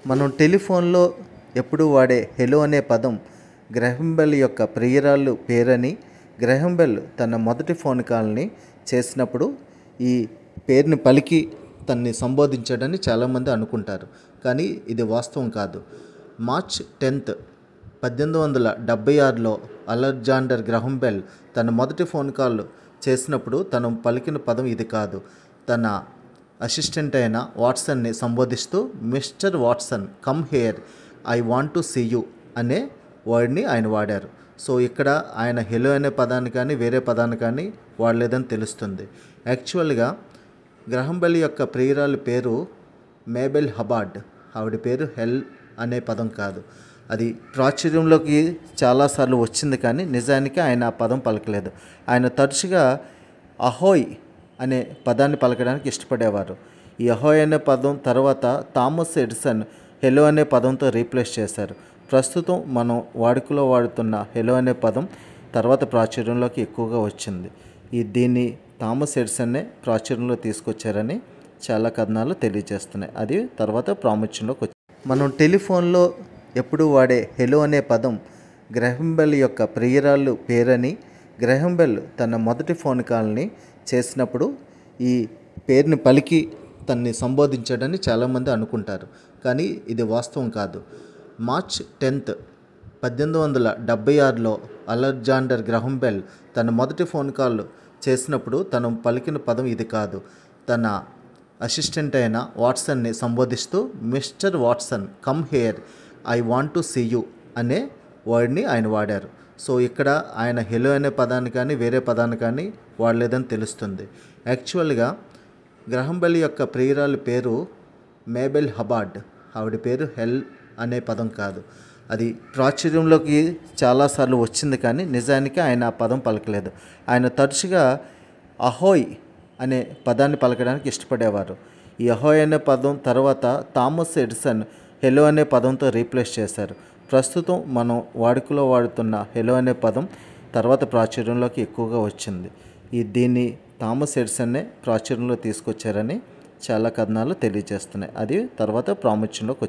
మనం టెలిఫోన్లో ఎప్పుడూ వాడే హెలో అనే పదం గ్రహం బెల్ యొక్క ప్రియురాలు పేరని, గ్రహం బెల్ తన మొదటి ఫోన్ కాల్ని చేసినప్పుడు ఈ పేరుని పలికి తన్ని సంబోధించాడని చాలామంది అనుకుంటారు. కానీ ఇది వాస్తవం కాదు. మార్చ్ 10, 1876లో అలెగ్జాండర్ గ్రహం బెల్ తన మొదటి ఫోన్ కాల్ చేసినప్పుడు తను పలికిన పదం ఇది కాదు. తన అసిస్టెంట్ అయిన వాట్సన్ని సంబోధిస్తూ Mister Watson come here, I want to see you అనే వర్డ్ని ఆయన వాడారు. సో ఇక్కడ ఆయన హెలో అనే పదాన్ని కానీ వేరే పదాన్ని కానీ వాడలేదని తెలుస్తుంది. యాక్చువల్గా గ్రహం బెల్ యొక్క ప్రియురాలి పేరు మేబెల్ హబార్డ్. ఆవిడ పేరు హెల్ అనే పదం కాదు. అది ప్రాచుర్యంలోకి చాలాసార్లు వచ్చింది కానీ నిజానికి ఆయన ఆ పదం పలకలేదు. ఆయన తరచుగా అహోయ్ అనే పదాన్ని పలకడానికి ఇష్టపడేవారు. ఈ అహోయ్ అనే పదం తర్వాత థామస్ ఎడిసన్ హెలో అనే పదంతో రీప్లేస్ చేశారు. ప్రస్తుతం మనం వాడుకలో వాడుతున్న హెలో అనే పదం తర్వాత ప్రాచుర్యంలోకి ఎక్కువగా వచ్చింది. దీన్ని థామస్ ఎడిసన్నే ప్రాచుర్యంలో తీసుకొచ్చారని చాలా కథనాలు తెలియజేస్తున్నాయి. అది తర్వాత ప్రాముఖ్యంలోకి వచ్చింది. మనం టెలిఫోన్లో ఎప్పుడూ వాడే హెలో అనే పదం గ్రహం బెల్ యొక్క ప్రియురాలు పేరని, గ్రహం బెల్ తన మొదటి ఫోన్ కాల్ని చేసినప్పుడు ఈ పేరుని పలికి తన్ని సంబోధించాడని చాలామంది అనుకుంటారు. కానీ ఇది వాస్తవం కాదు. మార్చ్ 10, 1876లో అలెగ్జాండర్ గ్రహం బెల్ తన మొదటి ఫోన్ కాల్ చేసినప్పుడు తను పలికిన పదం ఇది కాదు. తన అసిస్టెంట్ అయిన వాట్సన్ని సంబోధిస్తూ Mister Watson come here, I want to see you అనే వర్డ్ని ఆయన వాడారు. సో ఇక్కడ ఆయన హెలో అనే పదాన్ని కానీ వేరే పదాన్ని కానీ వాడలేదని తెలుస్తుంది. యాక్చువల్గా గ్రహం బెల్ యొక్క ప్రియురాలి పేరు మేబెల్ హబార్డ్. ఆవిడ పేరు హెల్ అనే పదం కాదు. అది ప్రాచుర్యంలోకి చాలాసార్లు వచ్చింది కానీ నిజానికి ఆయన ఆ పదం పలకలేదు. ఆయన తరచుగా అహోయ్ అనే పదాన్ని పలకడానికి ఇష్టపడేవారు. ఈ అహోయ్ అనే పదం తర్వాత థామస్ ఎడిసన్ హెలో అనే పదంతో రీప్లేస్ చేశారు. ప్రస్తుతం మనం వాడుకలో వాడుతున్న హెలో అనే పదం తర్వాత ప్రాచుర్యంలోకి ఎక్కువగా వచ్చింది. దీన్ని థామస్ ఎడిసన్నే ప్రాచుర్యంలో తీసుకొచ్చారని చాలా కథనాలు తెలియజేస్తున్నాయి. అది తర్వాత ప్రాముఖ్యంలోకి వచ్చింది.